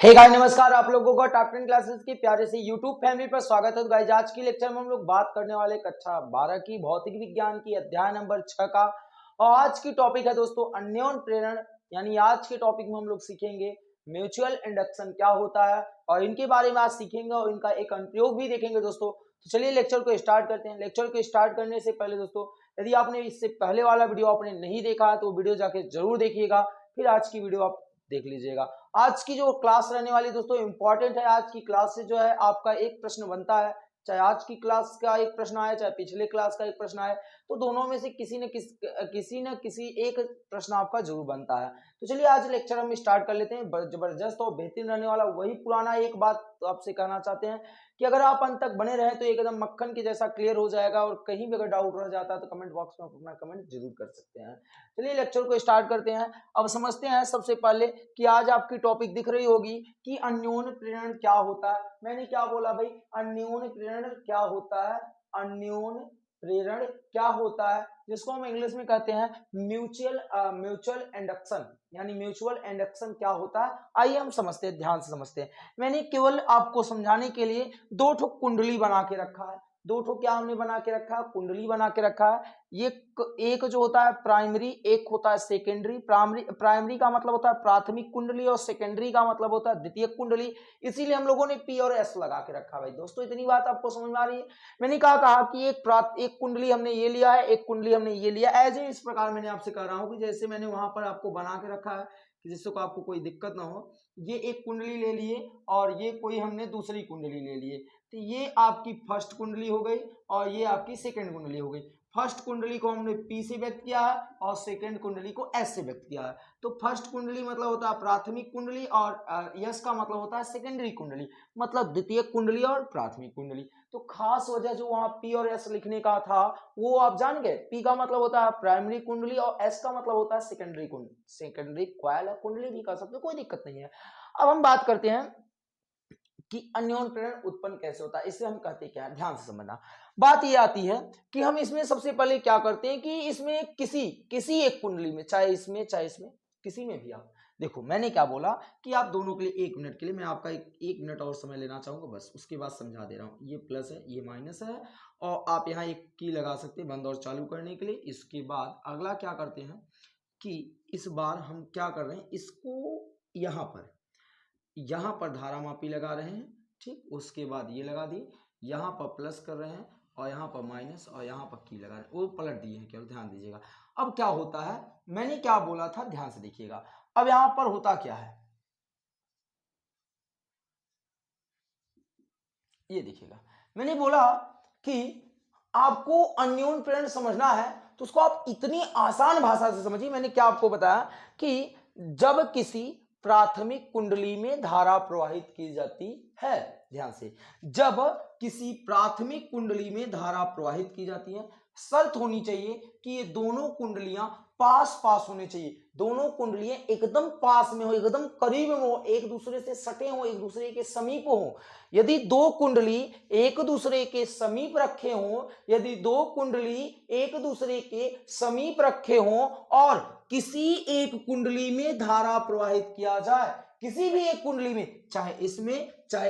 Hey guys नमस्कार, आप लोगों का टॉप 10 क्लासेस की प्यारे से यूट्यूब फैमिली पर स्वागत है। तो गाइस आज की लेक्चर में हम लोग बात करने वाले कक्षा 12 की भौतिक विज्ञान की अध्याय नंबर 6 का। और आज की टॉपिक है दोस्तों अन्योन प्रेरण। यानी आज के टॉपिक में हम लोग सीखेंगे म्यूचुअल इंडक्शन क्या होता है और इनके बारे में आज सीखेंगे और इनका एक अनुप्रयोग भी देखेंगे दोस्तों। तो चलिए लेक्चर को स्टार्ट करते हैं। लेक्चर को स्टार्ट करने से पहले दोस्तों, यदि आपने इससे पहले वाला वीडियो आपने नहीं देखा तो वीडियो जाके जरूर देखिएगा, फिर आज की वीडियो आप देख लीजिएगा। आज की जो क्लास रहने वाली दोस्तों इंपॉर्टेंट है। आज की क्लास से जो है आपका एक प्रश्न बनता है, चाहे आज की क्लास का एक प्रश्न आए चाहे पिछले क्लास का एक प्रश्न आए, तो दोनों में से किसी न किसी एक प्रश्न आपका जरूर बनता है। तो चलिए आज लेक्चर हम स्टार्ट कर लेते हैं। जबरदस्त और बेहतरीन रहने वाला वही पुराना एक बात तो आपसे कहना चाहते हैं कि अगर आप अंत तक बने रहे तो एकदम मक्खन के जैसा क्लियर हो जाएगा। और कहीं भी अगर डाउट रह जाता है तो कमेंट बॉक्स में अपना कमेंट जरूर कर सकते हैं। चलिए लेक्चर को स्टार्ट करते हैं। अब समझते हैं सबसे पहले कि आज आपकी टॉपिक दिख रही होगी कि अन्योन प्रेरण क्या होता है। मैंने क्या बोला भाई, अन्योन प्रेरण क्या होता है। अन्योन प्रेरण क्या होता है, जिसको हम इंग्लिश में कहते हैं म्यूचुअल इंडक्शन। यानी म्यूचुअल इंडक्शन क्या होता है, आइए हम समझते हैं, ध्यान से समझते हैं। मैंने केवल आपको समझाने के लिए दो ठो कुंडली बना के रखा है। दो ठो क्या हमने बना के रखा है, कुंडली बना के रखा है। ये एक जो होता है प्राइमरी, एक होता है सेकेंडरी। प्राइमरी का मतलब होता है प्राथमिक कुंडली और सेकेंडरी का मतलब होता है द्वितीयक कुंडली। इसीलिए हम लोगों ने पी और एस लगा के रखा है। भाई दोस्तों इतनी बात आपको समझ में आ रही है। मैंने कहा कि एक कुंडली हमने ये लिया है, एक कुंडली हमने ये लिया। एज इस प्रकार मैंने आपसे कह रहा हूं कि जैसे मैंने वहां पर आपको बना के रखा है कि जिससे को आपको कोई दिक्कत ना हो। ये एक कुंडली ले लिए और ये कोई हमने दूसरी कुंडली ले लिए। तो ये आपकी फर्स्ट कुंडली हो गई और ये आपकी सेकंड कुंडली हो गई। फर्स्ट कुंडली को हमने P से व्यक्त किया है और सेकंड कुंडली को S से व्यक्त किया है। तो फर्स्ट कुंडली मतलब होता है प्राथमिक कुंडली और S का मतलब होता है सेकेंडरी कुंडली, मतलब द्वितीय कुंडली और प्राथमिक कुंडली। तो खास वजह जो वहां P और S लिखने का था वो आप जान गए। P का मतलब होता है प्राइमरी कुंडली और S का मतलब होता है सेकेंडरी कुंडली, सेकेंडरी कॉइल कुंडली भी कह सकते हो, कोई दिक्कत नहीं है। अब हम बात करते हैं कि अन्योन प्रेरण उत्पन्न कैसे होता है। इसे हम कहते क्या है, ध्यान से समझना। बात ये आती है कि हम इसमें सबसे पहले क्या करते हैं कि इसमें किसी एक कुंडली में, चाहे इसमें किसी में भी आप देखो। मैंने क्या बोला कि आप दोनों के लिए 1 मिनट के लिए मैं आपका एक मिनट और समय लेना चाहूंगा, बस उसके बाद समझा दे रहा हूँ। ये प्लस है, ये माइनस है और आप यहाँ एक की लगा सकते हैं बंद और चालू करने के लिए। इसके बाद अगला क्या करते हैं कि इस बार हम क्या कर रहे हैं, इसको यहाँ पर धारामापी लगा रहे हैं, ठीक। उसके बाद ये लगा दिए, यहाँ पर प्लस कर रहे हैं और यहाँ पर माइनस और यहाँ पर की लगा रहे हैं, वो पलट दिए हैं केवल, ध्यान दीजिएगा। अब क्या होता है, मैंने क्या बोला था, ध्यान से देखिएगा। अब यहाँ पर होता क्या है, ये देखिएगा। मैंने बोला कि आपको अन्योन प्रेरण समझना है तो उसको आप इतनी आसान भाषा से समझिए। मैंने क्या आपको बताया कि जब किसी प्राथमिक कुंडली में धारा प्रवाहित की जाती है, ध्यान से, जब किसी प्राथमिक कुंडली में धारा प्रवाहित की जाती है, शर्त होनी चाहिए कि ये दोनों कुंडलियां पास पास होने चाहिए। दोनों कुंडलियां एकदम पास में हो, एकदम करीब में हो, एक दूसरे से सटे हो, एक दूसरे के समीप हो। यदि दो कुंडली एक दूसरे के समीप रखे हों, यदि दो कुंडली एक दूसरे के समीप रखे हों और किसी एक कुंडली में धारा प्रवाहित किया जाए, किसी भी एक कुंडली में, चाहे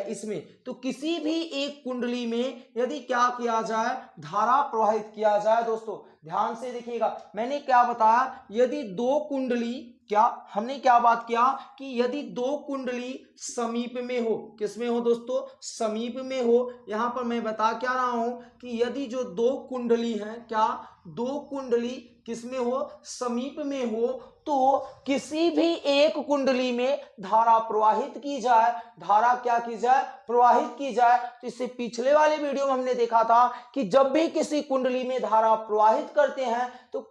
इसमें, तो किसी भी एक कुंडली में यदि क्या किया जाए, धारा प्रवाहित किया जाए। दोस्तों ध्यान से देखिएगा, मैंने क्या बताया, यदि दो कुंडली, क्या हमने क्या बात किया कि यदि दो कुंडली समीप में हो, किसमें हो दोस्तों, समीप में हो। यहां पर मैं बता क्या रहा हूं कि यदि जो दो कुंडली हैं, क्या दो कुंडली किसमें हो, समीप में हो, तो किसी भी एक कुंडली में धारा प्रवाहित की जाए, धारा क्या की जाए, प्रवाहित की जाए। तो इससे पिछले वाले वीडियो में हमने देखा था कि जब भी किसी कुंडली में धारा प्रवाहित करते हैं तो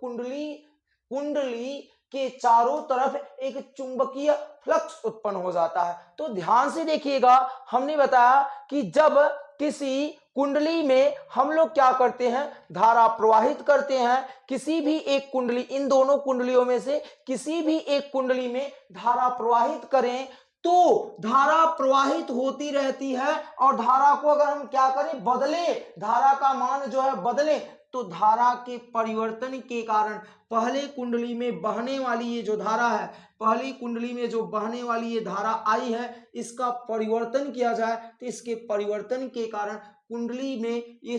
कुंडली के चारों तरफ एक चुंबकीय फ्लक्स उत्पन्न हो जाता है। तो ध्यान से देखिएगा, हमने बताया कि जब किसी कुंडली में हम लोग क्या करते हैं, धारा प्रवाहित करते हैं, किसी भी एक कुंडली, इन दोनों कुंडलियों में से किसी भी एक कुंडली में धारा प्रवाहित करें तो धारा प्रवाहित होती रहती है। और धारा को अगर हम क्या करें, बदले, धारा का मान जो है बदले, तो धारा के परिवर्तन के कारण पहले कुंडली में बहने वाली ये जो धारा है, पहली कुंडली में जो बहने वाली ये धारा आई है, इसका परिवर्तन किया जाए तो इसके परिवर्तन के कारण कुंडली में ये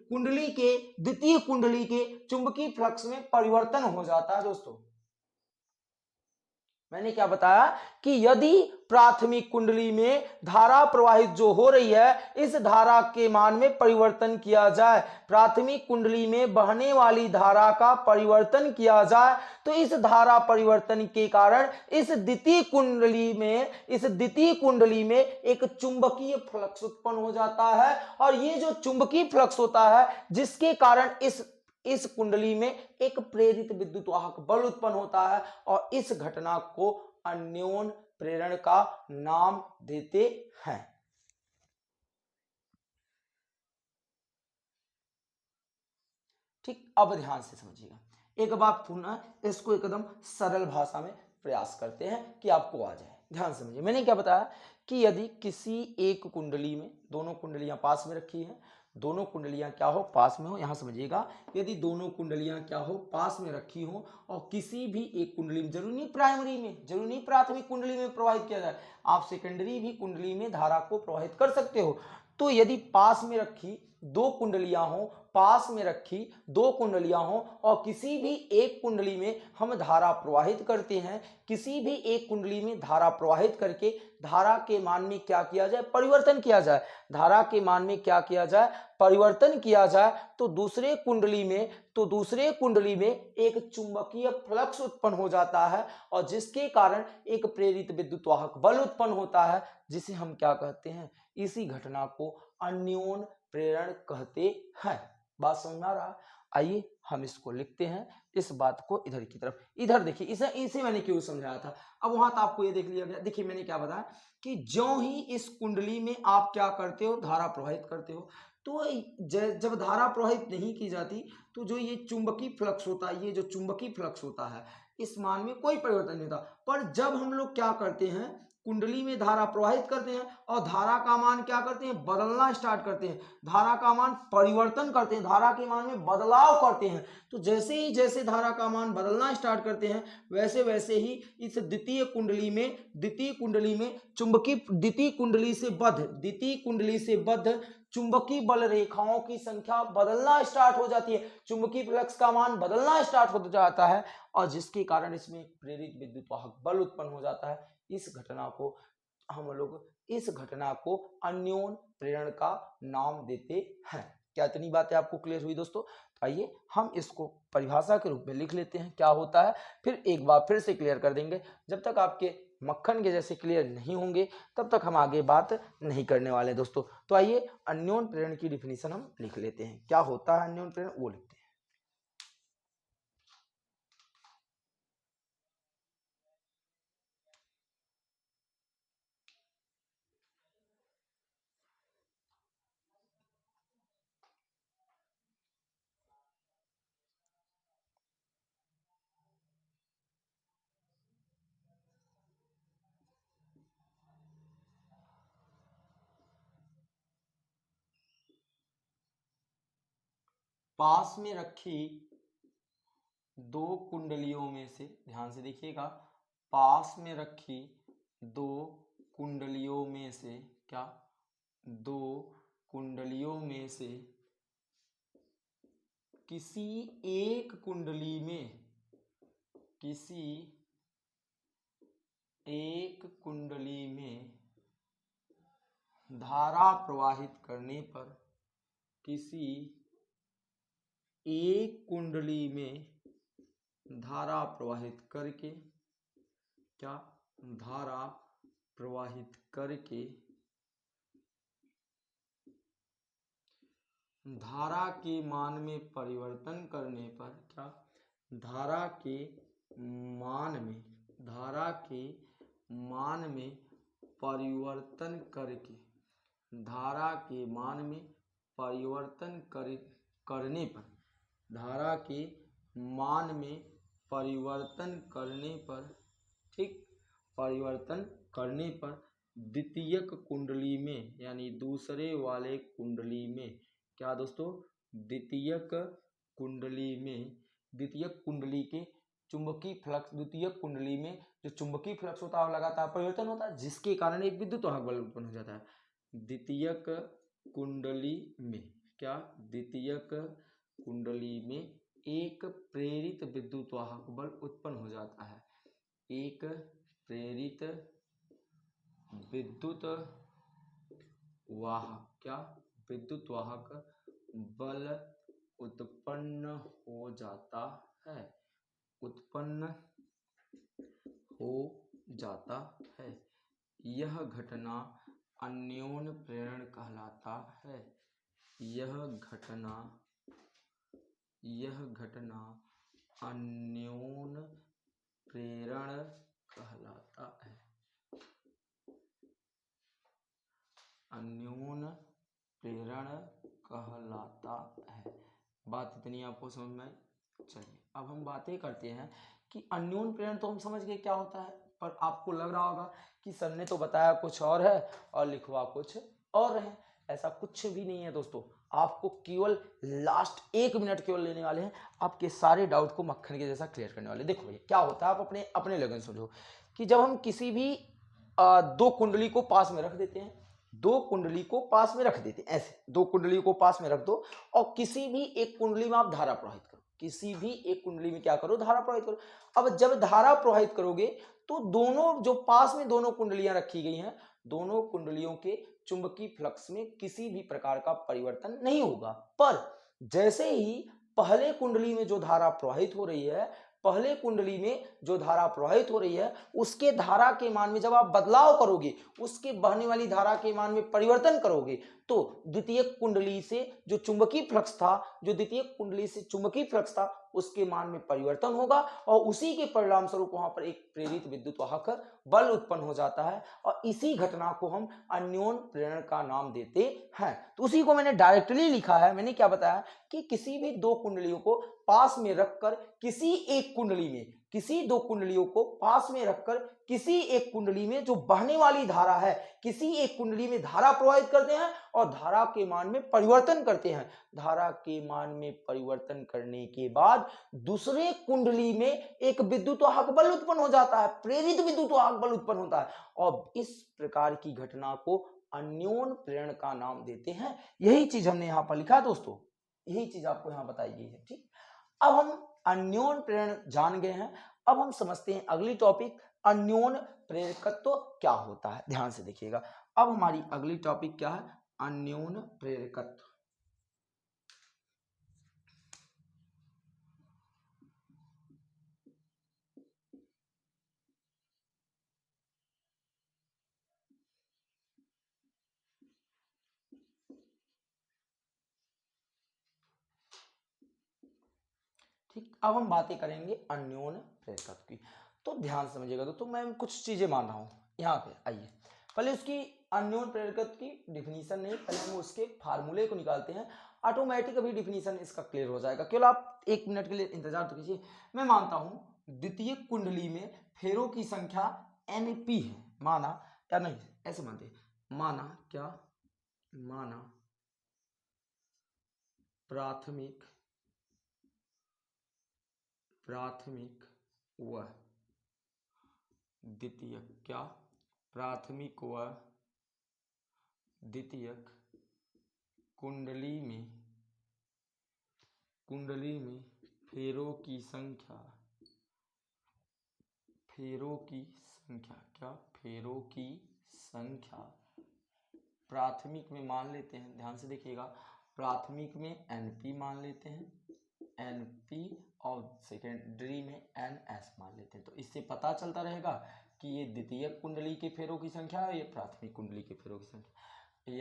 कुंडली के द्वितीय कुंडली के चुंबकीय फ्लक्स में परिवर्तन हो जाता है। दोस्तों मैंने क्या बताया कि यदि प्राथमिक कुंडली में धारा प्रवाहित जो हो रही है, इस धारा के मान में परिवर्तन किया जाए, प्राथमिक कुंडली में बहने वाली धारा का परिवर्तन किया जाए, तो इस धारा परिवर्तन के कारण इस द्वितीय कुंडली में एक चुंबकीय फ्लक्स उत्पन्न हो जाता है। और ये जो चुंबकीय फ्लक्स होता है, जिसके कारण इस कुंडली में एक प्रेरित विद्युत वाहक बल उत्पन्न होता है, और इस घटना को अन्योन प्रेरण का नाम देते हैं। ठीक, अब ध्यान से समझिएगा, एक बात पुनः इसको एकदम सरल भाषा में प्रयास करते हैं कि आपको आ जाए। ध्यान समझिए, मैंने क्या बताया कि यदि किसी एक कुंडली में दोनों कुंडलियां पास में रखी हैं, दोनों कुंडलियां क्या हो, पास में हो। यहां समझिएगा, यदि दोनों कुंडलियां क्या हो, पास में रखी हो, और किसी भी एक कुंडली में, जरूरी नहीं प्राइमरी में, जरूरी नहीं प्राथमिक कुंडली में प्रवाहित किया जाए, आप सेकेंडरी भी कुंडली में धारा को प्रवाहित कर सकते हो। तो यदि पास में रखी दो कुंडलियां हो, पास में रखी दो कुंडलियां हो, और किसी भी एक कुंडली में हम धारा प्रवाहित करते हैं, किसी भी एक कुंडली में धारा प्रवाहित करके धारा के मान में क्या किया जाए, परिवर्तन किया जाए, धारा के मान में क्या किया जाए, परिवर्तन किया जाए, तो दूसरे कुंडली में एक चुंबकीय फ्लक्स उत्पन्न हो जाता है, और जिसके कारण एक प्रेरित विद्युत वाहक बल उत्पन्न होता है, जिसे हम क्या कहते हैं, इसी घटना को अन्योन प्रेरण कहते हैं। बात समझ में आ रहा? आइए हम इसको लिखते हैं, इस बात को इधर की तरफ। इधर देखिए, इसे मैंने क्यों समझाया था, अब वहां तो आपको ये देख लिया गया। देखिए मैंने क्या बताया कि जो ही इस कुंडली में आप क्या करते हो, धारा प्रवाहित करते हो, तो जब धारा प्रवाहित नहीं की जाती, तो जो ये चुंबकीय फ्लक्स होता है, ये जो चुंबकीय फ्लक्स होता है, इस मान में कोई परिवर्तन नहीं होता। पर जब हम लोग क्या करते हैं, कुंडली में धारा प्रवाहित करते हैं, और धारा का मान क्या करते हैं, बदलना स्टार्ट करते हैं, धारा का मान परिवर्तन करते हैं, धारा के मान में बदलाव करते हैं, तो जैसे धारा का मान बदलना स्टार्ट करते हैं, वैसे वैसे ही इस द्वितीय कुंडली में द्वितीय कुंडली से बद्ध चुंबकीय बल रेखाओं की संख्या बदलना स्टार्ट हो जाती है, चुंबकीय फ्लक्स का मान बदलना स्टार्ट हो जाता है, और जिसके कारण इसमें प्रेरित विद्युत वाहक बल उत्पन्न हो जाता है। इस घटना को अन्योन प्रेरण का नाम देते हैं। क्या इतनी बातें आपको क्लियर हुई दोस्तों? तो आइए हम इसको परिभाषा के रूप में लिख लेते हैं, क्या होता है, फिर एक बार फिर से क्लियर कर देंगे। जब तक आपके मक्खन के जैसे क्लियर नहीं होंगे, तब तक हम आगे बात नहीं करने वाले दोस्तों। तो आइए अन्योन प्रेरण की डिफिनीशन हम लिख लेते हैं, क्या होता है अन्योन प्रेरण, वो लिखते हैं। पास में रखी दो कुंडलियों में से, ध्यान से देखिएगा, पास में रखी दो कुंडलियों में से, क्या, दो कुंडलियों में से किसी एक कुंडली में धारा प्रवाहित करने पर, किसी एक कुंडली में धारा प्रवाहित करके, क्या, धारा प्रवाहित करके धारा के मान में परिवर्तन करने पर, क्या, धारा के मान में परिवर्तन करके, धारा के मान में परिवर्तन करने पर, धारा के मान में परिवर्तन करने पर, ठीक, परिवर्तन करने पर द्वितीयक कुंडली में, यानी दूसरे वाले कुंडली में, क्या दोस्तों, द्वितीयक कुंडली में, द्वितीयक कुंडली के चुंबकीय फ्लक्स, द्वितीयक कुंडली में जो चुंबकीय फ्लक्स होता है लगातार परिवर्तन होता है, जिसके कारण एक विद्युत वाहक बल उत्पन्न हो जाता है। द्वितीयक कुंडली में क्या, द्वितीयक कुंडली में एक प्रेरित विद्युत वाहक बल उत्पन्न हो जाता है। एक प्रेरित विद्युत वाहक क्या, विद्युत वाहक बल उत्पन्न हो जाता है, उत्पन्न हो जाता है। यह घटना अन्योन प्रेरण कहलाता है। यह घटना अन्योन प्रेरण कहलाता है। अन्योन प्रेरण कहलाता है। बात इतनी आपको समझ में आई? चलिए अब हम बातें करते हैं कि अन्योन प्रेरण तो हम समझ गए क्या होता है, पर आपको लग रहा होगा कि सर ने तो बताया कुछ और है और लिखवा कुछ और है। ऐसा कुछ भी नहीं है दोस्तों, आपको केवल लास्ट 1 मिनट केवल लेने वाले हैं, आपके सारे डाउट को मक्खन के जैसा क्लियर करने वाले। देखो भैया क्या होता है, आप अपने अपने लगन समझो कि जब हम किसी भी दो कुंडली को पास में रख देते हैं, दो कुंडली को पास में रख देते हैं, ऐसे दो कुंडली को पास में रख दो और किसी भी एक कुंडली में आप धारा प्रवाहित करो, किसी भी एक कुंडली में क्या करो, धारा प्रवाहित करो। अब जब धारा प्रवाहित करोगे तो दोनों जो पास में दोनों कुंडलियां रखी गई हैं, दोनों कुंडलियों के चुंबकीय फ्लक्स में किसी भी प्रकार का परिवर्तन नहीं होगा। पर जैसे ही पहले कुंडली में जो धारा प्रवाहित हो रही है, पहले कुंडली में जो धारा प्रवाहित हो रही है, उसके धारा के मान में जब आप बदलाव करोगे, उसके बहने वाली धारा के मान में परिवर्तन करोगे, तो द्वितीय कुंडली से जो चुंबकीय फ्लक्स था, जो द्वितीय कुंडली से चुंबकीय फ्लक्स था, उसके मान में परिवर्तन होगा और उसी के परिणाम स्वरूप वहां पर एक प्रेरित विद्युत वाहक बल उत्पन्न हो जाता है और इसी घटना को हम अन्योन प्रेरण का नाम देते हैं। तो उसी को मैंने डायरेक्टली लिखा है। मैंने क्या बताया कि किसी भी दो कुंडलियों को पास में रखकर किसी एक कुंडली में, किसी दो कुंडलियों को पास में रखकर किसी एक कुंडली में जो बहने वाली धारा है, किसी एक कुंडली में धारा प्रवाहित करते हैं और धारा के मान में परिवर्तन करते हैं। धारा के मान में परिवर्तन करने के बाद दूसरे कुंडली में एक विद्युत वाहक बल उत्पन्न हो जाता है, प्रेरित विद्युत वाहक बल उत्पन्न होता है और इस प्रकार की घटना को अन्योन प्रेरण का नाम देते हैं। यही चीज हमने यहां पर लिखा है दोस्तों, यही चीज आपको यहां बताई गई है। ठीक, अब हम अन्योन प्रेरण जान गए हैं, अब हम समझते हैं अगली टॉपिक, अन्योन प्रेरकत्व क्या होता है। ध्यान से देखिएगा, अब हमारी अगली टॉपिक क्या है, अन्योन प्रेरकत्व। ठीक, अब हम बातें करेंगे अन्योन प्रेरकत्व की। तो ध्यान समझिएगा दोस्तों, मैं कुछ चीजें मान रहा हूं यहाँ पे। आइए पहले उसकी अन्योन प्रेरकत्व की डिफिनीशन नहीं, पहले हम उसके फार्मूले को निकालते हैं। ऑटोमेटिक अभी डिफिनीशन इसका क्लियर हो जाएगा, केवल आप 1 मिनट के लिए इंतजार तो कीजिए। मैं मानता हूं द्वितीय कुंडली में फेरों की संख्या NP है, माना या नहीं, ऐसे मानते हैं, माना क्या, माना प्राथमिक व द्वितीयक, क्या, प्राथमिक व द्वितीयक कुंडली में फेरों की संख्या, क्या, फेरों की संख्या प्राथमिक में मान लेते हैं। ध्यान से देखिएगा, प्राथमिक में NP मान लेते हैं, NP, और सेकेंडरी में NS मान लेते हैं। तो इससे पता चलता रहेगा कि ये द्वितीय कुंडली के फेरों की संख्या है, ये प्राथमिक कुंडली के फेरों की संख्या,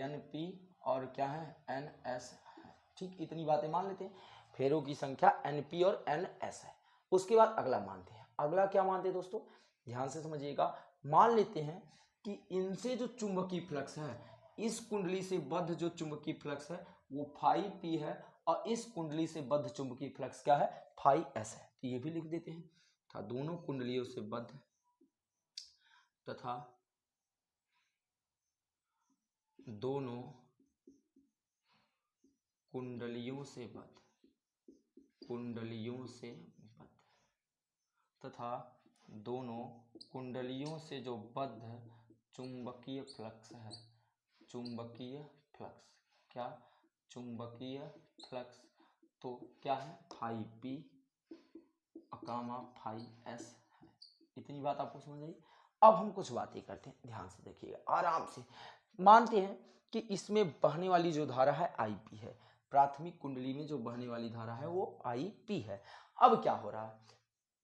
NP और क्या है, NS है। ठीक, इतनी बातें मान लेते हैं, फेरों की संख्या NP और NS है। उसके बाद अगला मानते हैं, अगला क्या मानते हैं दोस्तों, ध्यान से समझिएगा। मान लेते हैं कि इनसे जो चुंबकीय फ्लक्स है, इस कुंडली से बद्ध जो चुंबकीय फ्लक्स है वो फाई P है और इस कुंडली से बद्ध चुंबकीय फ्लक्स क्या है, फाई S है। तो ये भी लिख देते हैं, था दोनों कुंडलियों से बद्ध तथा दोनों कुंडलियों से बद्ध, कुंडलियों से बद्ध तथा दोनों कुंडलियों से जो बद्ध चुंबकीय फ्लक्स है, चुंबकीय फ्लक्स, क्या चुंबकीय फ्लक्स, तो क्या है फाई पी अकामा फाई एस है। इतनी बात आपको समझ आई। अब हम कुछ बातें करते हैं, ध्यान से देखिएगा, आराम से। मानते हैं कि इसमें बहने वाली जो धारा है आई पी है, प्राथमिक कुंडली में जो बहने वाली धारा है वो आई पी है। अब क्या हो रहा है,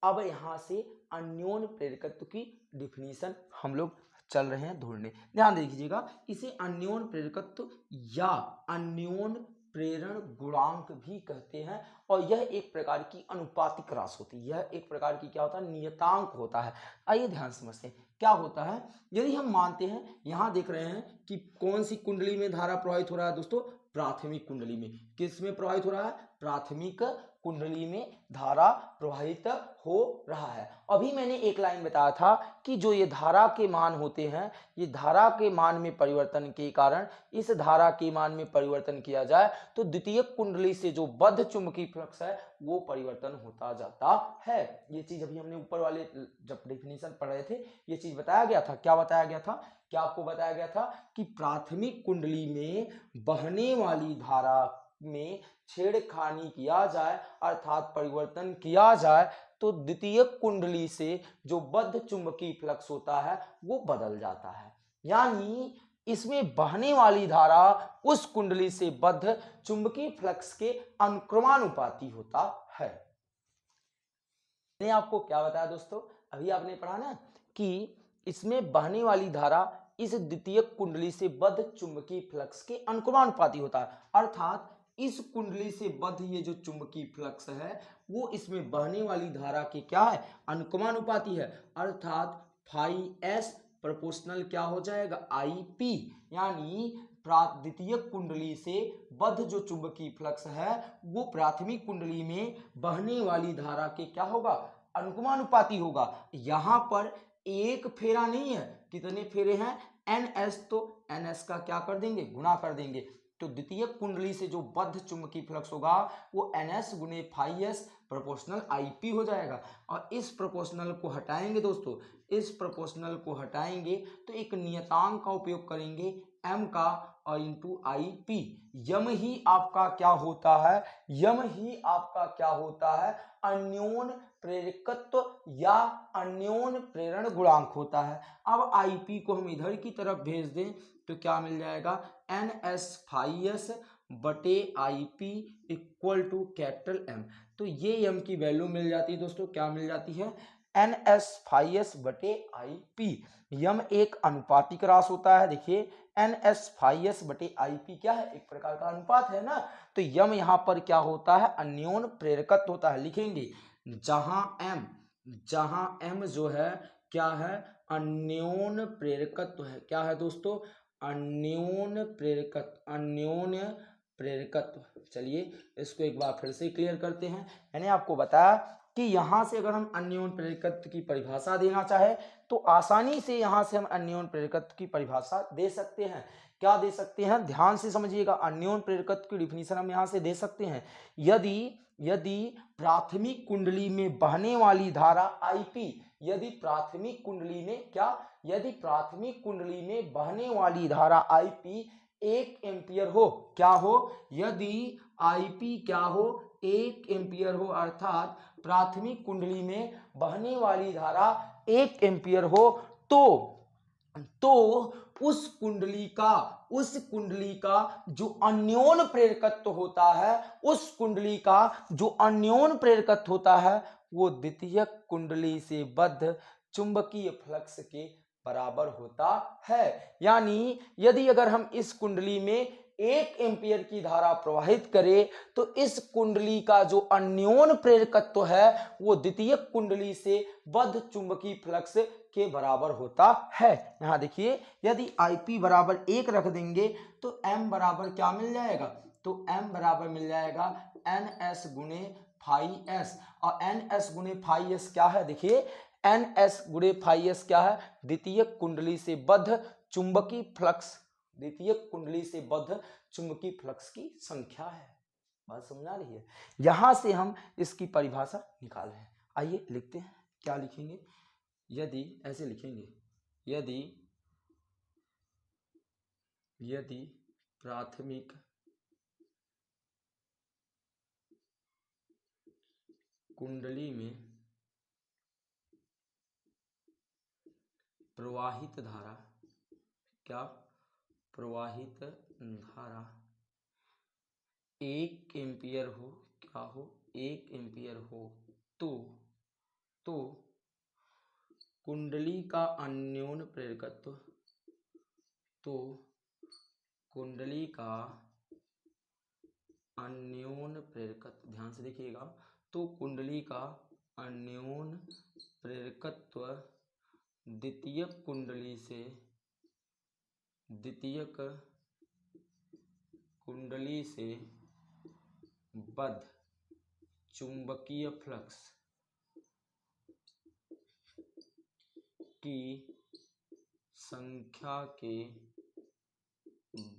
अब यहां से अन्योन प्रेरकत्व की डिफिनीशन हम लोग चल रहे हैं ढूंढने। ध्यान दीजिएगा, इसे अन्योन प्रेरकत्व या अन्योन प्रेरण गुणांक भी कहते हैं, और यह एक प्रकार की अनुपातिक राशि होती है, यह एक प्रकार की क्या होता है, नियतांक होता है। आइए ध्यान से समझते हैं क्या होता है। यदि हम मानते हैं, यहां देख रहे हैं कि कौन सी कुंडली में धारा प्रवाहित हो रहा है दोस्तों, प्राथमिक कुंडली में। किस में प्रवाहित हो रहा है, प्राथमिक कुंडली में धारा प्रवाहित हो रहा है। अभी मैंने एक लाइन बताया था कि जो ये धारा के मान होते हैं, ये धारा के मान में परिवर्तन के कारण, इस धारा के मान में परिवर्तन किया जाए तो द्वितीयक कुंडली से जो बद्ध चुंबकीय फ्लक्स है वो परिवर्तन होता जाता है। ये चीज अभी हमने ऊपर वाले जब डेफिनेशन पढ़ रहे थे ये चीज बताया गया था। क्या बताया गया था, क्या आपको बताया गया था कि प्राथमिक कुंडली में बहने वाली धारा में छेड़खानी किया जाए अर्थात परिवर्तन किया जाए तो द्वितीयक कुंडली से जो बद्ध चुंबकीय फ्लक्स होता है वो बदल जाता है। यानी इसमें बहने वाली धारा उस कुंडली से बद्ध चुंबकीय फ्लक्स के अनुक्रमानुपाती होता है। मैंने आपको क्या बताया दोस्तों, अभी आपने पढ़ा ना कि इसमें बहने वाली धारा इस द्वितीयक कुंडली से बद्ध चुंबकीय फ्लक्स के अनुक्रमानुपाती होता है, अर्थात इस कुंडली से बद्ध ये जो चुंबकीय फ्लक्स है वो इसमें बहने वाली धारा के क्या है, अनुक्रमानुपाती है, अर्थात फाई एस प्रोपोर्शनल क्या हो जाएगा, आई पी। यानी द्वितीयक कुंडली से बद्ध जो चुंबकीय फ्लक्स है वो प्राथमिक कुंडली में बहने वाली धारा के क्या होगा, अनुक्रमानुपाती होगा। यहां पर एक फेरा नहीं है, कितने फेरे हैं, NS, तो NS का क्या कर देंगे, गुणा कर देंगे, तो द्वितीयक कुंडली से जो बद्ध चुंबकीय फ्लक्स होगा वो NS गुणे फाई एस प्रोपोर्शनल IP हो जाएगा। और इस प्रोपोर्शनल को हटाएंगे दोस्तों, इस प्रोपोर्शनल को हटाएंगे तो एक नियतांक का उपयोग करेंगे M का और इंटू IP। यम ही आपका क्या होता है, यम ही आपका क्या होता है, अन्योन प्रेरकत्व या अन्योन प्रेरण गुणांक होता है। अब IP को हम इधर की तरफ भेज दें तो क्या मिल जाएगा, NS फाई एस बटे IP equal to capital M। तो ये M की वैल्यू मिल जाती है दोस्तों, क्या मिल जाती है, NS फाई एस बटे IP। यम एक अनुपातिक राशि होता है, देखिए NS फाई एस बटे IP क्या है, एक प्रकार का अनुपात है ना। तो यम यहाँ पर क्या होता है, अन्योन प्रेरकत्व होता है। लिखेंगे जहां M जो है क्या है, अन्योन प्रेरकत्व है, क्या है दोस्तों, अन्योन प्रेरकत्व, अन्योन प्रेरकत्व। चलिए इसको एक बार फिर से क्लियर करते हैं। मैंने आपको बताया कि यहां से अगर हम अन्योन प्रेरकत्व की परिभाषा देना चाहे तो आसानी से यहां से हम अन्योन प्रेरकत्व की परिभाषा दे सकते हैं। क्या दे सकते हैं, ध्यान से समझिएगा, अन्योन प्रेरकत्व की डिफिनीशन हम यहां से दे सकते हैं। यदि प्राथमिक कुंडली में बहने वाली धारा IP, यदि प्राथमिक कुंडली में क्या, यदि प्राथमिक कुंडली में बहने वाली धारा IP 1 एम्पियर हो, क्या हो, यदि IP क्या हो, 1 एम्पियर हो, अर्थात प्राथमिक कुंडली में बहने वाली धारा 1 एम्पियर हो तो उस कुंडली का जो अन्योन प्रेरकत्व होता है, उस कुंडली का जो अन्योन प्रेरकत्व होता है वो द्वितीयक कुंडली से बद्ध चुंबकीय फ्लक्स के बराबर होता है। यानी यदि अगर हम इस कुंडली में 1 एम्पियर की धारा प्रवाहित करें तो इस कुंडली का जो अन्योन प्रेरकत्व है वो द्वितीयक कुंडली से बद्ध चुंबकीय फ्लक्स के बराबर होता है। यहां देखिए, यदि IP बराबर 1 रख देंगे तो M बराबर क्या मिल जाएगा, तो M बराबर मिल जाएगा NS गुणे फाई एस। और NS गुणे फाई एस क्या है, देखिए NS गुणे फाई एस क्या है, द्वितीयक कुंडली से बद्ध चुंबकीय फ्लक्स, द्वितीयक कुंडली से बद्ध चुंबकीय फ्लक्स की संख्या है। बात समझ आ रही है। यहां से हम इसकी परिभाषा निकाल रहे हैं। आइए लिखते हैं, क्या लिखेंगे, यदि ऐसे लिखेंगे, यदि प्राथमिक कुंडली में प्रवाहित धारा, क्या प्रवाहित धारा 1 एम्पियर हो, क्या हो 1 एम्पियर हो, तो कुंडली का अन्योन प्रेरकत्व, तो कुंडली का अन्योन प्रेरकत्व, ध्यान से देखिएगा, तो कुंडली का अन्योन प्रेरकत्व द्वितीयक कुंडली से बद्ध चुंबकीय फ्लक्स की संख्या के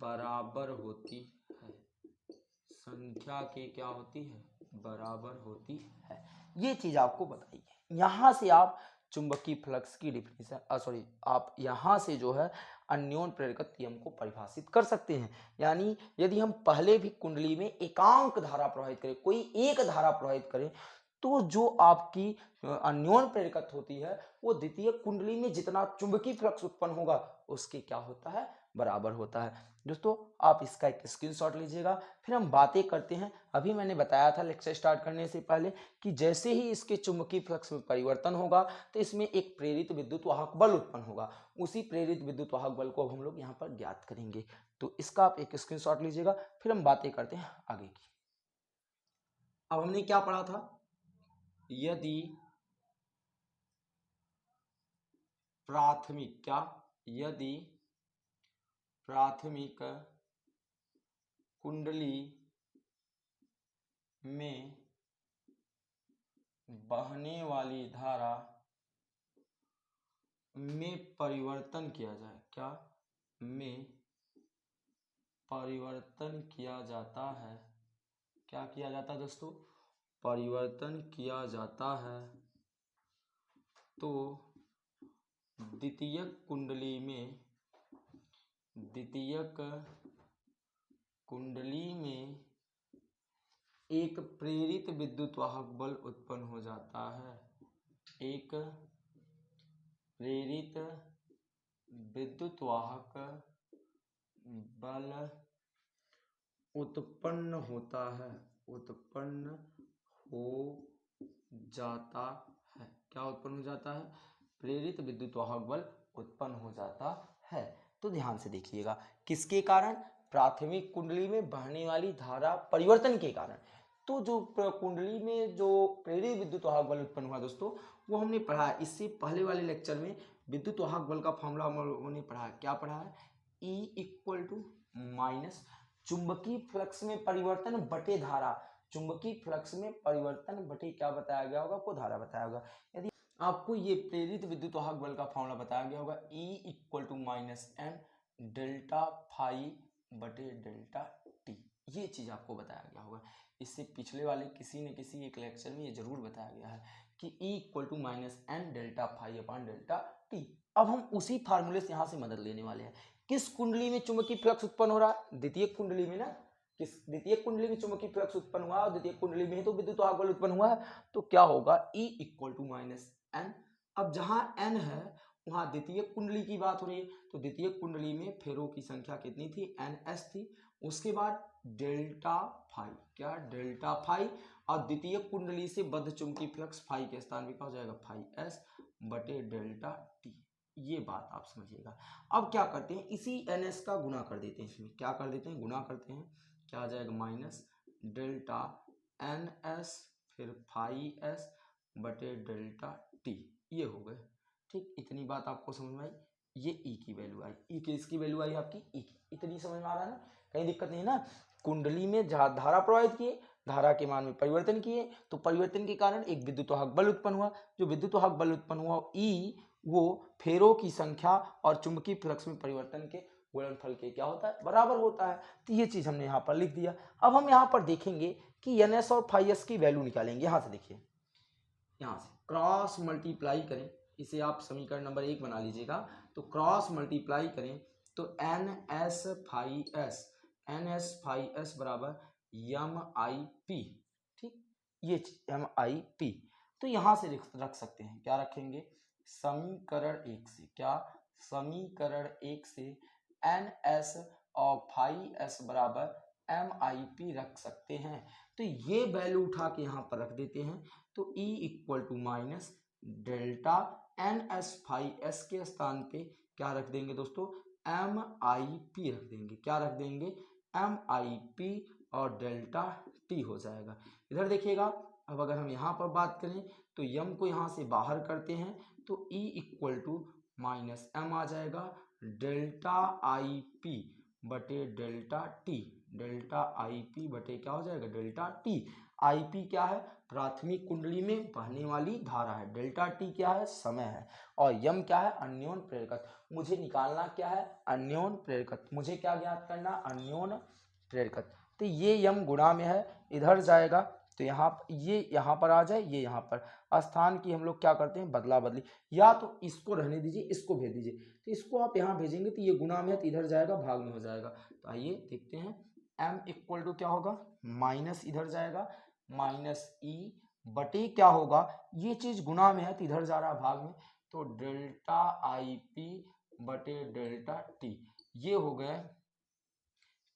बराबर होती है, संख्या के क्या होती है, बराबर होती है। ये चीज आपको बताइए। यहां से आप चुंबकीय फ्लक्स की डिफिनेशन आप यहां से जो है अन्योन प्रेरकत्व नियम को परिभाषित कर सकते हैं। यानी यदि हम पहले भी कुंडली में एकांक धारा प्रवाहित करें, कोई एक धारा प्रवाहित करें, तो जो आपकी अन्योन प्रेरकत्व होती है वो द्वितीय कुंडली में जितना चुंबकीय फ्लक्स उत्पन्न होगा उसके क्या होता है, बराबर होता है। दोस्तों आप इसका एक स्क्रीनशॉट लीजिएगा, फिर हम बातें करते हैं। अभी मैंने बताया था लेक्चर स्टार्ट करने से पहले कि जैसे ही इसके चुंबकीय फ्लक्स में परिवर्तन होगा तो इसमें एक प्रेरित विद्युत वाहक बल उत्पन्न होगा। उसी प्रेरित विद्युत वाहक बल को हम लोग यहाँ पर ज्ञात करेंगे। तो इसका आप एक स्क्रीनशॉट लीजिएगा, फिर हम बातें करते हैं आगे की। अब हमने क्या पढ़ा था, यदि प्राथमिक कुंडली में बहने वाली धारा में परिवर्तन किया जाए, क्या में परिवर्तन किया जाता है, क्या किया जाता है दोस्तों, परिवर्तन किया जाता है, तो द्वितीयक कुंडली में एक प्रेरित विद्युत वाहक बल उत्पन्न हो जाता है, एक प्रेरित विद्युत वाहक बल उत्पन्न हो जाता है, क्या उत्पन्न हो जाता है, प्रेरित विद्युत वाहक बल उत्पन्न हो जाता है। तो ध्यान से देखिएगा, किसके कारण, प्राथमिक कुंडली में बहने वाली धारा परिवर्तन के कारण। तो जो कुंडली में जो प्रेरित विद्युत वाहक बल उत्पन्न हुआ दोस्तों, वो हमने पढ़ा है इससे पहले वाले लेक्चर में। विद्युत वाहक बल का फॉर्मूला हमने पढ़ा है, क्या पढ़ा है, E = चुंबकीय फ्लक्स में परिवर्तन बटे धारा, चुंबकीय फ्लक्स में परिवर्तन बटे क्या बताया गया होगा, आपको धारा बताया होगा। यदि आपको ये प्रेरित विद्युत वाहक बल का फॉर्मूला बताया गया होगा, E = m डेल्टा फाई बटे डेल्टा टी, ये चीज आपको बताया गया होगा। इससे पिछले वाले किसी न किसी एक लेक्चर में ये जरूर बताया गया है कि E = m delta phi upon delta T. अब हम उसी फार्मूले से यहाँ से मदद लेने वाले हैं। किस कुंडली में चुंबकीय फ्लक्स उत्पन्न हो रहा है, द्वितीय कुंडली में ना, किस द्वितीय कुंडली में चुंबकीय फ्लक्स उत्पन्न हुआ और द्वितीय कुंडली में तो विद्युत वाहक बल उत्पन्न हुआ है, तो क्या होगा, E = n। अब जहां n है वहां द्वितीय कुंडली की बात हो रही है, तो द्वितीय कुंडली में फेरों की संख्या कितनी थी, ns थी। उसके बाद डेल्टा फाई, क्या डेल्टा फाई, और द्वितीय कुंडली से बद्ध चुंबकीय फ्लक्स फाई के स्थान पे क्या हो जाएगा, फाई s बटे डेल्टा टी। ये बात आप समझिएगा। अब क्या करते हैं, इसी ns का गुना कर देते हैं, इसमें क्या कर देते हैं, गुना करते हैं, क्या आ जाएगा, माइनस डेल्टा ns फिर फाई s बटे डेल्टा टी, ये हो गए। ठीक, इतनी बात आपको समझ में आई। ये E की वैल्यू आई, E की इसकी वैल्यू आई आपकी E की, इतनी समझ में आ रहा है ना, कहीं दिक्कत नहीं ना। कुंडली में धारा प्रवाहित किए, धारा के मान में परिवर्तन किए, तो परिवर्तन के कारण एक विद्युत वाहक बल उत्पन्न हुआ। जो विद्युत वाहक बल उत्पन्न हुआ E वो फेरों की संख्या और चुंबकीय फ्लक्स में परिवर्तन के गुणनफल के क्या होता है, बराबर होता है। तो ये चीज हमने यहाँ पर लिख दिया। अब हम यहाँ पर देखेंगे कि एन एस और फाई एस की वैल्यू निकालेंगे। यहाँ से देखिए, यहाँ से क्रॉस मल्टीप्लाई करें, इसे आप समीकरण नंबर 1 बना लीजिएगा। तो क्रॉस मल्टीप्लाई करें तो एन एस फाई एस बराबर एम आई पी, ठीक, ये एम आई पी। तो यहां से रख सकते हैं, क्या रखेंगे, समीकरण 1 से, क्या, समीकरण 1 से एन एस और फाई एस बराबर एम आई पी रख सकते हैं। तो ये वैल्यू उठा के यहाँ पर रख देते हैं। तो E equal to minus delta N S phi S के स्थान पे क्या रख देंगे दोस्तों, एम आई पी रख देंगे। क्या रख देंगे, एम आई पी और डेल्टा टी हो जाएगा। इधर देखिएगा, अब अगर हम यहाँ पर बात करें तो यम को यहाँ से बाहर करते हैं तो E equal to minus M आ जाएगा डेल्टा आई पी बटे delta T, delta I P बटे क्या हो जाएगा, डेल्टा टी। आई पी क्या है, प्राथमिक कुंडली में बहने वाली धारा है, डेल्टा टी क्या है, समय है, और यम क्या है, अन्योन प्रेरकत्व। मुझे निकालना क्या है, अन्योन प्रेरकत्व। मुझे क्या ज्ञात करना, अन्योन प्रेरकत्व। तो ये यम गुणा में है, इधर जाएगा तो यहाँ ये यहाँ पर आ जाए, ये यहाँ पर स्थान की हम लोग क्या करते हैं, बदला बदली, या तो इसको रहने दीजिए, इसको भेज दीजिए। तो इसको आप यहाँ भेजेंगे तो ये गुणा में है, तो इधर जाएगा, भाग में हो जाएगा। तो आइए देखते हैं, m इक्वल टू क्या होगा, माइनस इधर जाएगा, माइनस ई बटे क्या होगा, ये चीज गुणा में है तो इधर जा रहा है भाग में, तो डेल्टा आई पी बटे डेल्टा टी। ये हो गए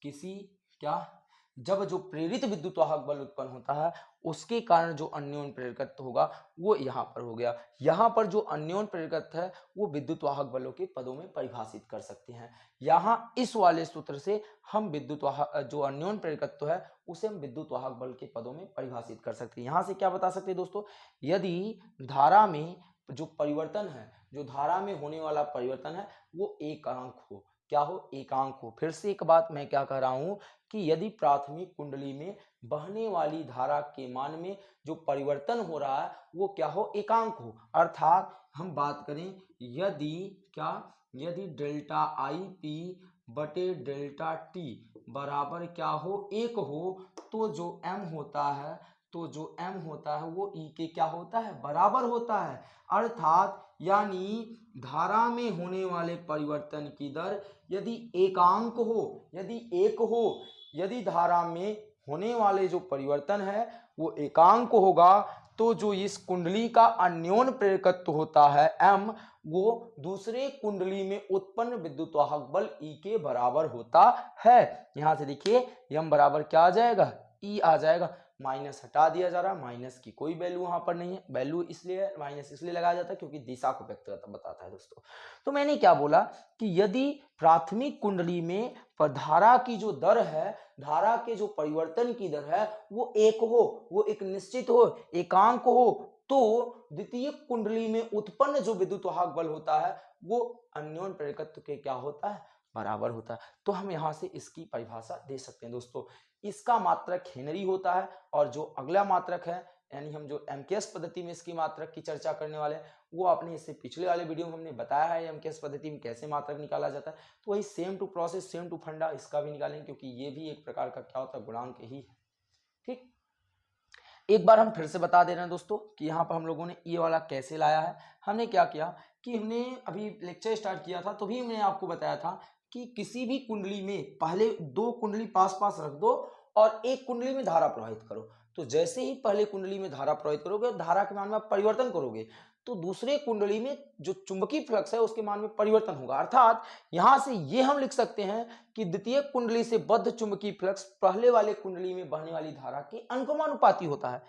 किसी क्या, जब जो प्रेरित विद्युत वाहक बल उत्पन्न होता है उसके कारण जो अन्योन प्रेरकत्व होगा वो यहाँ पर हो गया। यहाँ पर जो अन्योन प्रेरकत्व है वो विद्युत वाहक बलों के पदों में परिभाषित कर सकते हैं। यहाँ इस वाले सूत्र से हम विद्युत वाहक जो अन्योन प्रेरकत्व है उसे हम विद्युत वाहक बल के पदों में परिभाषित कर सकते हैं। यहाँ से क्या बता सकते हैं दोस्तों, यदि धारा में जो परिवर्तन है, जो धारा में होने वाला परिवर्तन है वो एकांक हो, क्या हो, एकांक हो। फिर से एक बात मैं क्या कह रहा हूं कि यदि प्राथमिक कुंडली में बहने वाली धारा के मान में जो परिवर्तन हो रहा है वो क्या हो, एकांक हो। अर्थात हम बात करें यदि क्या, यदि डेल्टा आई पी बटे डेल्टा टी बराबर क्या हो, 1 हो, तो जो m होता है, तो जो m होता है वो E के क्या होता है, बराबर होता है। अर्थात यानी धारा में होने वाले परिवर्तन की दर यदि एकांक हो, यदि 1 हो, यदि धारा में होने वाले जो परिवर्तन है वो एकांक होगा, तो जो इस कुंडली का अन्योन प्रेरकत्व होता है m, वो दूसरे कुंडली में उत्पन्न विद्युत वाहक बल E के बराबर होता है। यहां से देखिए m बराबर क्या आ जाएगा, E आ जाएगा। माइनस हटा दिया जा रहा है, माइनस की कोई वैल्यू वहां पर नहीं है, वैल्यू इसलिए माइनस इसलिए लगाया जाता है क्योंकि दिशा को व्यक्त बताता है दोस्तों। तो मैंने क्या बोला कि यदि प्राथमिक कुंडली में धारा की जो दर है, धारा के जो परिवर्तन की दर है वो 1 हो, वो एक निश्चित हो, एकांक हो, तो द्वितीय कुंडली में उत्पन्न जो विद्युत वाहक बल होता है वो अन्योन प्रेरकत्व के क्या होता है, बराबर होता है। तो हम यहां से इसकी परिभाषा दे सकते हैं दोस्तों। इसका मात्रक हेनरी होता है, और जो अगला मात्रक है यानी हम जो एमकेएस पद्धति में इसकी मात्रक की चर्चा करने वाले हैं वो आपने इससे पिछले वाले वीडियो में हमने बताया है एमकेएस पद्धति में कैसे मात्रक निकाला जाता है। तो वही same to process, same to funda इसका भी निकालेंगे, क्योंकि ये भी एक प्रकार का क्या होता है, गुणांक ही है। ठीक, एक बार हम फिर से बता दे रहे हैं दोस्तों कि यहाँ पर हम लोगों ने ये वाला कैसे लाया है। हमने क्या किया कि हमने अभी लेक्चर स्टार्ट किया था तो भी हमने आपको बताया था कि किसी भी कुंडली में पहले 2 कुंडली पास पास रख दो और एक कुंडली में धारा प्रवाहित करो। तो जैसे ही पहले कुंडली में धारा प्रवाहित करोगे और धारा के मान में परिवर्तन करोगे तो दूसरे कुंडली में जो चुंबकीय फ्लक्स है उसके मान में परिवर्तन होगा। अर्थात यहां से ये हम लिख सकते हैं कि द्वितीय कुंडली से बद्ध चुंबकीय फ्लक्स पहले वाले कुंडली में बहने वाली धारा के अनुक्रमानुपाती होता है।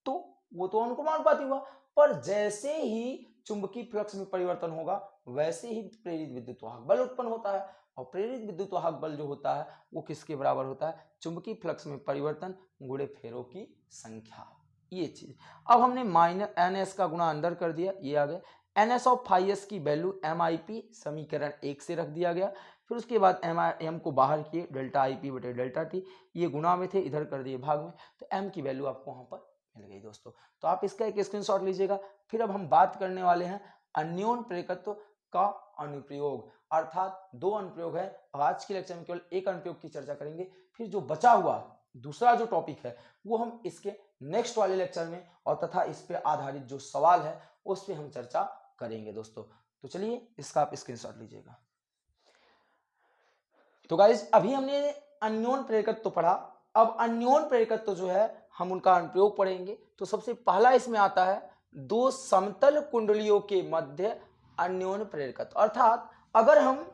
तो वो तो अनुक्रमानुपाती हुआ, पर जैसे ही चुंबकीय फ्लक्स में परिवर्तन होगा वैसे ही प्रेरित विद्युत वाहक बल उत्पन्न होता है, और प्रेरित विद्युत वाहक बल जो होता है वो किसके बराबर होता है, चुंबकीय फ्लक्स में परिवर्तन गुणे फेरों की संख्या। ये चीज अब हमने माइनस एन एस का गुणा अंदर कर दिया, ये आ गया N S of phi S की वैल्यू एम आई पी समीकरण 1 से रख दिया गया। फिर उसके बाद एम को बाहर किए, डेल्टा आई पी बटे डेल्टा टी, ये गुणा में थे इधर कर दिए भाग में, तो एम की वैल्यू आपको वहां पर मिल गई दोस्तों। तो आप इसका एक स्क्रीनशॉट लीजिएगा। फिर अब हम बात करने वाले हैं अन्योन प्रेरकत्व का अनुप्रयोग। अर्थात 2 अनुप्रयोग है। आज के लेक्चर में केवल एक अनुप्रयोग की चर्चा करेंगे, फिर जो बचा हुआ दूसरा जो टॉपिक है वो हम इसके नेक्स्ट वाले लेक्चर में और तथा इस पे आधारित जो सवाल है उस पे हम चर्चा करेंगे दोस्तों। तो चलिए इसका आप स्क्रीनशॉट लीजिएगा। तो गाइस अभी हमने अन्योन प्रेरकत्व तो पढ़ा, अब अन्योन प्रेरकत्व तो जो है हम उनका अनुप्रयोग पढ़ेंगे। तो सबसे पहला इसमें आता है 2 समतल कुंडलियों के मध्य अन्योन प्रेरकत्व। अर्थात अगर हम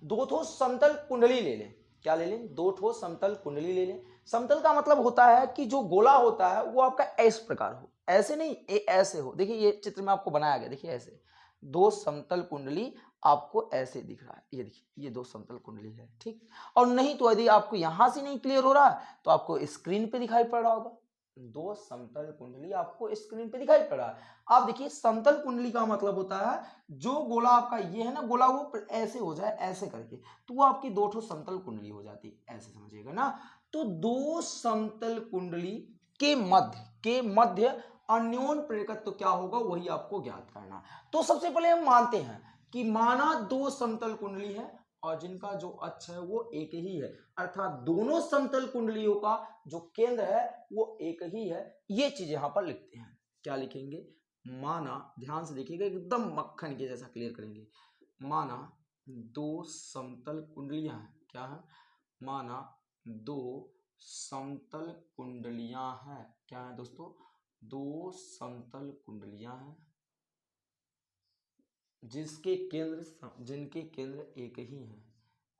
2 ठो समतल कुंडली ले लें, क्या ले लें, 2 ठो समतल कुंडली ले लें। समतल का मतलब होता है कि जो गोला होता है वो आपका इस प्रकार हो, ऐसे नहीं ऐसे हो। देखिए ये चित्र में आपको बनाया गया, देखिए ऐसे 2 समतल कुंडली आपको ऐसे दिख रहा है, ये देखिए ये 2 समतल कुंडली है, ठीक। और नहीं तो यदि आपको यहां से नहीं क्लियर हो रहा है तो आपको स्क्रीन पे दिखाई पड़ रहा होगा, 2 समतल कुंडली आपको स्क्रीन पे दिखाई पड़ रहा है। आप देखिए समतल कुंडली का मतलब होता है जो गोला आपका ये है ना गोला, वो ऐसे हो जाए ऐसे करके, तो वो आपकी 2 ठो समतल कुंडली हो जाती है, ऐसे समझिएगा ना। तो 2 समतल कुंडली के मध्य अन्योन प्रेरकत्व क्या होगा वही आपको ज्ञात करना। तो सबसे पहले हम मानते हैं कि माना 2 समतल कुंडली है और जिनका जो अक्ष है वो एक ही है, अर्थात दोनों समतल कुंडलियों का जो केंद्र है वो एक ही है। ये चीज यहां पर लिखते हैं, क्या लिखेंगे, माना, ध्यान से देखिएगा एकदम मक्खन के जैसा क्लियर करेंगे। माना 2 समतल कुंडलियां हैं, क्या है, माना 2 समतल कुंडलियां हैं, क्या है दोस्तों, 2 समतल कुंडलियां हैं जिनके केंद्र एक ही हैं,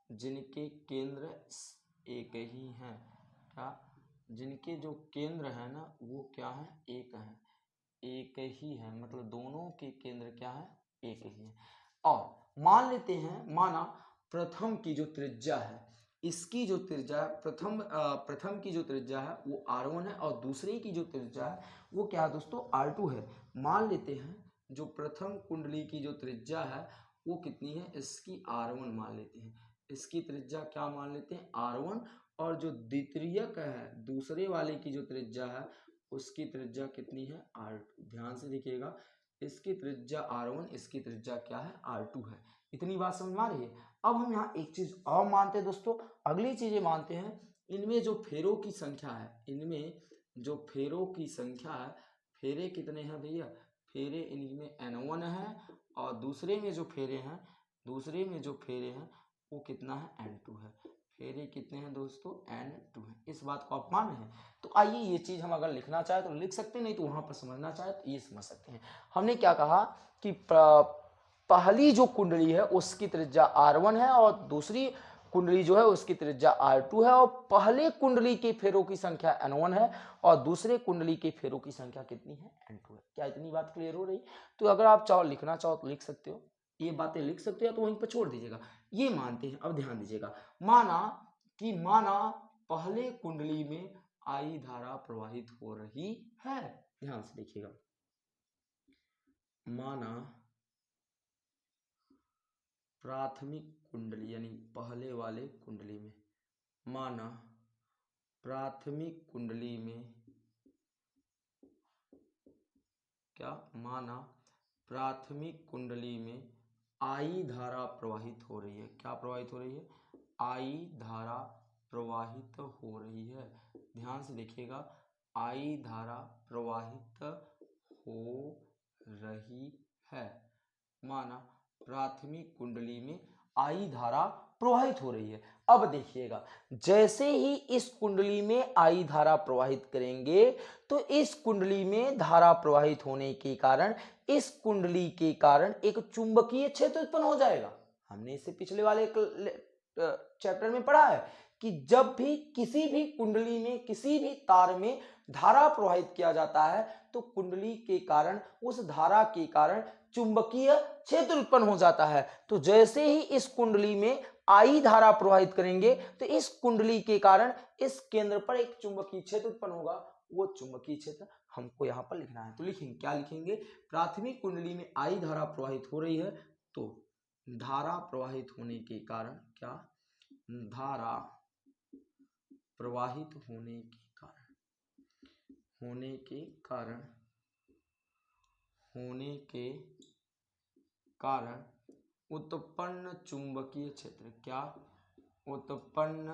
जिनके केंद्र एक ही हैं, क्या, जिनके जो केंद्र है ना वो क्या है, एक ही है, मतलब दोनों के केंद्र क्या है, एक ही है। और मान लेते हैं, माना प्रथम की जो त्रिज्या है, इसकी जो त्रिज्या है, प्रथम की जो त्रिज्या है वो R1 है और दूसरे की जो त्रिज्या है वो क्या है दोस्तों, R2 है। मान लेते हैं जो प्रथम कुंडली की जो त्रिज्या है वो कितनी है, इसकी R1 मान लेते हैं, इसकी त्रिज्या क्या मान लेते हैं, R1। और जो द्वितीयक है, दूसरे वाले की जो त्रिज्या है उसकी त्रिज्या कितनी है, R2। ध्यान से देखिएगा, इसकी त्रिज्या R1, इसकी त्रिज्या क्या है, R2 है। इतनी बात समझ में आ रही है। अब हम यहाँ एक चीज और मानते हैं दोस्तों, अगली चीज ये मानते हैं, इनमें जो फेरों की संख्या है, इनमें जो फेरों की संख्या है, फेरे कितने हैं भैया, फेरे इनमें N1 है और दूसरे में जो फेरे हैं, वो कितना है, N2 है। फेरे कितने हैं दोस्तों, N2 है। इस बात को आप मान रहे हैं। तो आइए ये चीज हम अगर लिखना चाहे तो लिख सकते हैं, नहीं तो वहां पर समझना चाहे तो ये समझ सकते हैं। हमने क्या कहा कि पहली जो कुंडली है उसकी त्रिज्या R1 है और दूसरी कुंडली जो है उसकी त्रिज्या R2 है, और पहले कुंडली के फेरों की संख्या N1 है और दूसरे कुंडली के फेरों की संख्या कितनी है, N2 है। क्या इतनी बात क्लियर हो रही? तो अगर आप चाहो लिखना चाहो तो लिख सकते हो, ये बातें लिख सकते हो तो वहीं पर छोड़ दीजिएगा। ये मानते हैं, अब ध्यान दीजिएगा, माना पहले कुंडली में आई धारा प्रवाहित हो रही है, ध्यान से देखिएगा, माना प्राथमिक कुंडली यानी पहले वाले कुंडली में, माना प्राथमिक कुंडली में क्या, माना प्राथमिक कुंडली में आई धारा प्रवाहित हो रही है, क्या प्रवाहित हो रही है, आई धारा प्रवाहित हो रही है। ध्यान से देखिएगा, आई धारा प्रवाहित हो रही है, माना प्राथमिक कुंडली में आई धारा प्रवाहित हो रही है। अब देखिएगा, जैसे ही इस कुंडली में आई धारा प्रवाहित करेंगे तो इस कुंडली में धारा प्रवाहित होने के कारण इस कुंडली के कारण एक चुंबकीय क्षेत्र उत्पन्न हो जाएगा। हमने इसे पिछले वाले चैप्टर में पढ़ा है कि जब भी किसी भी कुंडली में किसी भी तार में धारा प्रवाहित किया जाता है तो कुंडली के कारण, उस धारा के कारण चुंबकीय क्षेत्र उत्पन्न हो जाता है। तो जैसे ही इस कुंडली में आई धारा प्रवाहित करेंगे तो इस कुंडली के कारण इस केंद्र पर एक चुंबकीय क्षेत्र उत्पन्न होगा, वो चुंबकीय क्षेत्र हमको यहां पर लिखना है। तो लिखेंगे, क्या लिखेंगे, प्राथमिक कुंडली में आई धारा प्रवाहित हो रही है तो धारा प्रवाहित होने के कारण, क्या, धारा प्रवाहित होने के कारण उत्पन्न चुंबकीय क्षेत्र, क्या उत्पन्न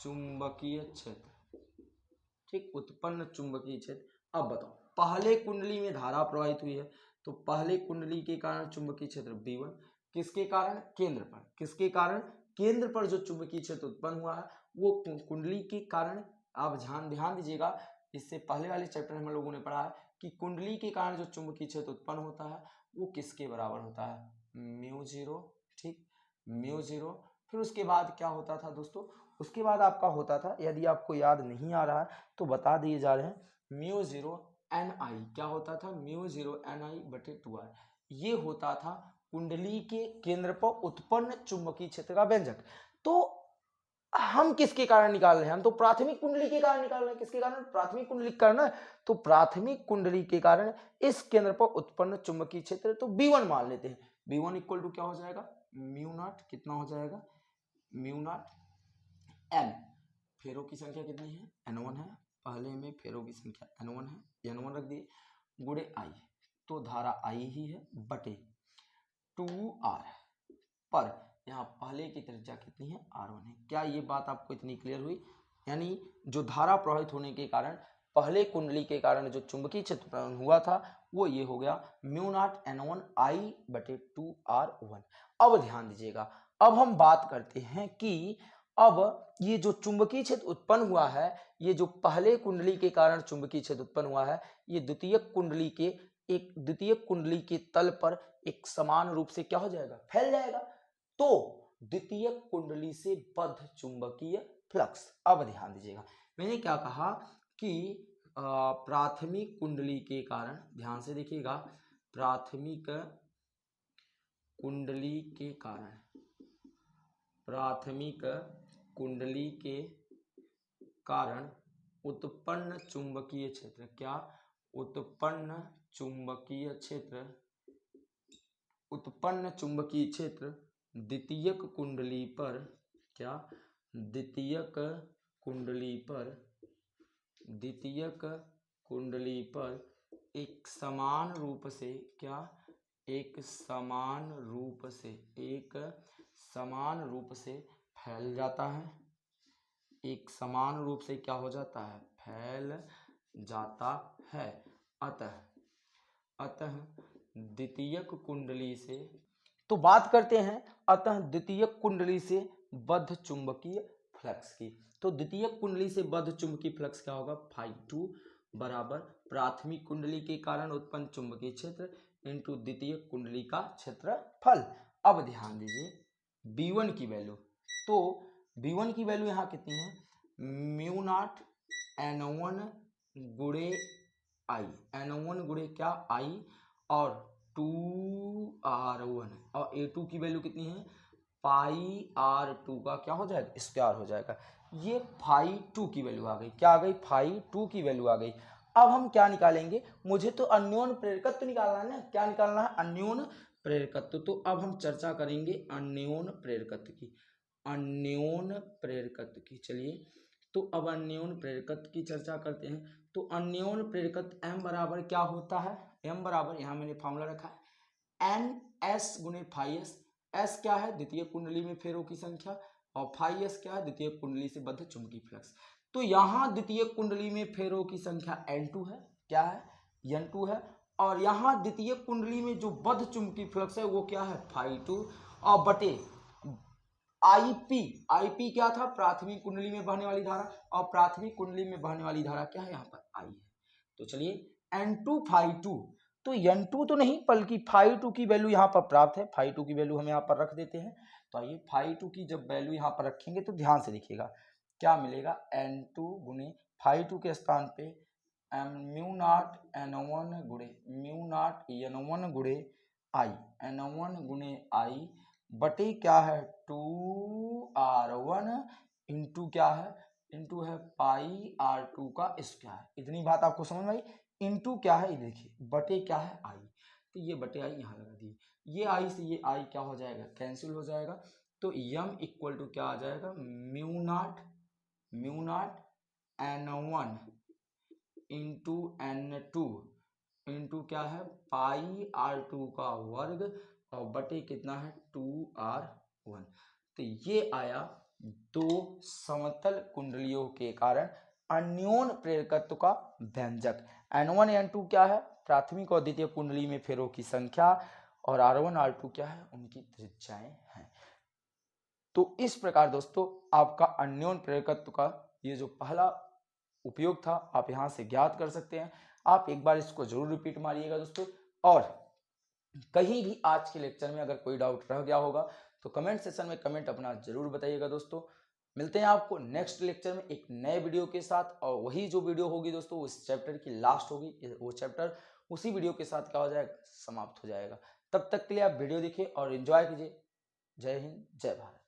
चुंबकीय क्षेत्र, ठीक, उत्पन्न चुंबकीय क्षेत्र। अब बताओ, पहले कुंडली में धारा प्रवाहित हुई है, तो पहले कुंडली के कारण चुंबकीय क्षेत्र V1, किसके कारण, केंद्र पर, किसके कारण, केंद्र पर जो चुंबकीय क्षेत्र उत्पन्न हुआ है वो कुंडली के कारण। आप ध्यान दीजिएगा, इससे पहले वाले चैप्टर में हम लोगों ने पढ़ा है कि कुंडली के कारण जो चुंबकीय क्षेत्र उत्पन्न होता है वो किसके बराबर होता है, μ0, ठीक, μ0। फिर उसके बाद क्या होता था दोस्तों, उसके बाद आपका होता था, यदि आपको याद नहीं आ रहा है तो बता दिए जा रहे हैं, μ0 Ni, क्या होता था, μ0 Ni/2r, ये होता था कुंडली के केंद्र पर उत्पन्न चुंबकीय क्षेत्र का व्यंजक। तो हम किसके कारण निकाल रहे हैं, हम तो प्राथमिक कुंडली के कारण निकाल रहे हैं, किसके कारण, प्राथमिक कुंडली के कारण, तो प्राथमिक कुंडली के कारण इस केंद्र पर उत्पन्न चुंबकीय क्षेत्र, तो B1 मान लेते हैं। B1 इक्वल टू क्या हो जाएगा, μ0, कितना हो जाएगा, μ0 n, फेरों की संख्या कितनी है, N1 है, पहले में फेरों की संख्या N1 है, N1 रख दिए, गुणे I, तो धारा I ही है, बटे 2r, पर यहाँ पहले की त्रिज्या कितनी है, R1 है। क्या ये बात आपको इतनी क्लियर हुई, यानी जो धारा प्रवाहित होने के कारण पहले कुंडली के कारण जो चुंबकीय क्षेत्र उत्पन्न हुआ था वो ये हो गया μ0 N1I/2R1। अब ध्यान दीजिएगा, अब हम बात करते हैं कि अब ये जो चुंबकीय क्षेत्र उत्पन्न हुआ है, ये जो पहले कुंडली के कारण चुंबकीय क्षेत्र उत्पन्न हुआ है, ये द्वितीयक कुंडली के तल पर एक समान रूप से क्या हो जाएगा, फैल जाएगा, तो द्वितीयक कुंडली से बद्ध चुंबकीय फ्लक्स। अब ध्यान दीजिएगा, मैंने क्या कहा कि प्राथमिक कुंडली के कारण, ध्यान से देखिएगा, प्राथमिक कुंडली के कारण उत्पन्न चुंबकीय क्षेत्र, क्या उत्पन्न चुंबकीय क्षेत्र द्वितीयक कुंडली पर, क्या द्वितीयक कुंडली पर एक समान रूप से, क्या एक समान रूप से फैल जाता है, एक समान रूप से क्या हो जाता है, फैल जाता है। अतः द्वितीयक कुंडली से, तो बात करते हैं अतः द्वितीयक कुंडली से बद्ध चुंबकीय फ्लक्स की। तो द्वितीयक कुंडली से बद्ध चुंबकीय फ्लक्स क्या होगा, φ2 बराबर प्राथमिक कुंडली के कारण उत्पन्न चुंबकीय क्षेत्र इंटू द्वितीयक कुंडली का क्षेत्रफल। अब ध्यान दीजिए B1 की वैल्यू, तो B1 की वैल्यू यहाँ कितनी है, μ0 N1 गुणे I, N1 गुणे क्या I, और 2R1, और A2 की वैल्यू कितनी है, πr2 का क्या हो जाएगा, स्क्वायर हो जाएगा। ये φ2 की वैल्यू आ गई, क्या आ गई, φ2 की वैल्यू आ गई। अब हम क्या निकालेंगे, मुझे तो अन्योन प्रेरकत्व निकालना है ना, क्या निकालना है, अन्योन प्रेरकत्व। तो अब हम चर्चा करेंगे अन्योन प्रेरकत्व की, चलिए, तो अब अन्योन प्रेरकत्व की चर्चा करते हैं। तो अन्योन प्रेरकत्व M बराबर क्या होता है, M बराबर, यहाँ मैंने फॉर्मूला रखा है, NS गुणे φS, S क्या है, द्वितीय कुंडली में फेरों की संख्या, और φS क्या है, द्वितीय कुंडली से बद्ध चुंबकीय फ्लक्स। तो यहाँ द्वितीय कुंडली में फेरों की संख्या N2 है, क्या है, N2 है, और यहाँ द्वितीय कुंडली में जो बद्ध चुंबकीय फ्लक्स है वो क्या है, φ2, और बटे IP क्या था, प्राथमिक कुंडली में बहने वाली धारा, और प्राथमिक कुंडली में बहने वाली धारा क्या है, यहाँ पर I है। तो चलिए N2 φ2, तो N2 तो नहीं बल्कि φ2 की वैल्यू यहाँ पर प्राप्त है, φ2 की वैल्यू हम यहाँ पर रख देते हैं। तो आइए φ2 की जब वैल्यू यहाँ पर रखेंगे तो ध्यान से देखिएगा क्या मिलेगा, N2 गुणे φ2 के स्थान पे μ0 N1 गुणे I, N1 गुणे I बटे क्या है 2R1 इंटू क्या है, इंटू है πr2 का स्क्वायर। इतनी बात आपको समझ में आई, इंटू क्या है, देखिए बटे क्या है I, तो ये बटे I यहाँ लगा दिए, ये I से ये I क्या हो जाएगा, कैंसिल हो जाएगा। तो m इक्वल टू क्या आ जाएगा, μ0 N1 इंटू N2 इंटू क्या है πr2 का वर्ग, और बटे कितना है 2r1। तो ये आया दो समतल कुंडलियों के कारण अन्योन प्रेरकत्व का व्यंजक। N1 N2 क्या है, प्राथमिक और द्वितीय कुंडली में फेरों की संख्या, और R1 R2 क्या है, उनकी त्रिज्याएं हैं। तो इस प्रकार दोस्तों आपका अन्योन प्रेरकत्व का ये जो पहला उपयोग था आप यहां से ज्ञात कर सकते हैं। आप एक बार इसको जरूर रिपीट मारिएगा दोस्तों, और कहीं भी आज के लेक्चर में अगर कोई डाउट रह गया होगा तो कमेंट सेक्शन में कमेंट अपना जरूर बताइएगा दोस्तों। मिलते हैं आपको नेक्स्ट लेक्चर में एक नए वीडियो के साथ, और वही जो वीडियो होगी दोस्तों उस चैप्टर की लास्ट होगी, वो चैप्टर उसी वीडियो के साथ क्या हो जाएगा, समाप्त हो जाएगा। तब तक के लिए आप वीडियो देखिए और एंजॉय कीजिए। जय हिंद, जय भारत।